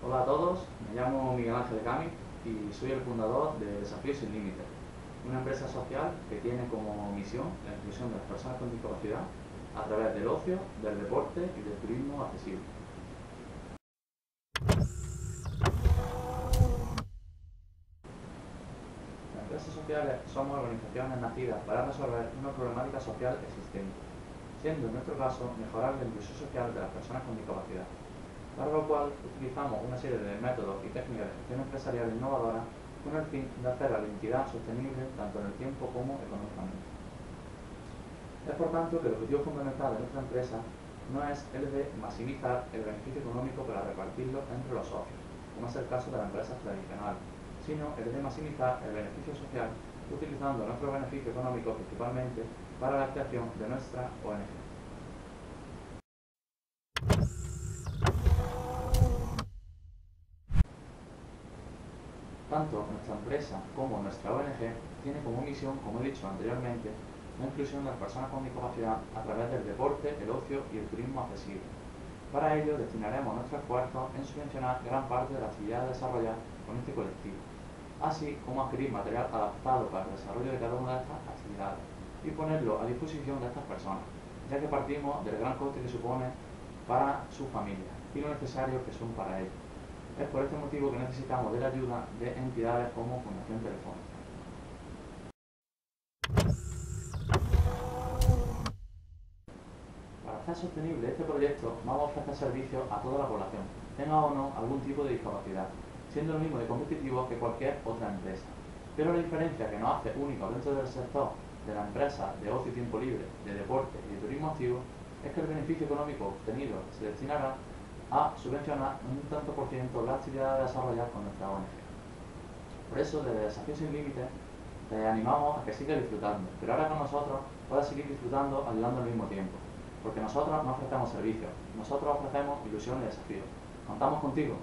Hola a todos, me llamo Miguel Ángel Cami y soy el fundador de Desafíos Sin Límites, una empresa social que tiene como misión la inclusión de las personas con discapacidad a través del ocio, del deporte y del turismo accesible. Las empresas sociales somos organizaciones nacidas para resolver una problemática social existente, siendo en nuestro caso mejorar la inclusión social de las personas con discapacidad, para lo cual utilizamos una serie de métodos y técnicas de gestión empresarial innovadoras con el fin de hacer a la entidad sostenible tanto en el tiempo como económicamente. Es por tanto que el objetivo fundamental de nuestra empresa no es el de maximizar el beneficio económico para repartirlo entre los socios, como es el caso de las empresas tradicionales, sino el de maximizar el beneficio social utilizando nuestro beneficio económico principalmente para la creación de nuestra ONG. Tanto nuestra empresa como nuestra ONG tiene como misión, como he dicho anteriormente, la inclusión de las personas con discapacidad a través del deporte, el ocio y el turismo accesible. Para ello destinaremos nuestro esfuerzo en subvencionar gran parte de las actividades desarrolladas con este colectivo, así como adquirir material adaptado para el desarrollo de cada una de estas actividades y ponerlo a disposición de estas personas, ya que partimos del gran coste que supone para sus familias y lo necesario que son para ellos. Es por este motivo que necesitamos de la ayuda de entidades como Fundación Telefónica. Para hacer sostenible este proyecto vamos a ofrecer servicios a toda la población, tenga o no algún tipo de discapacidad, siendo lo mismo de competitivo que cualquier otra empresa. Pero la diferencia que nos hace únicos dentro del sector de la empresa de ocio y tiempo libre, de deporte y de turismo activo es que el beneficio económico obtenido se destinará a subvencionar un tanto por ciento las actividades desarrolladas con nuestra ONG. Por eso, desde Desafíos Sin Límites, te animamos a que sigas disfrutando, pero ahora con nosotros puedas seguir disfrutando ayudando al mismo tiempo, porque nosotros no ofrecemos servicios, nosotros ofrecemos ilusión y desafíos. Contamos contigo.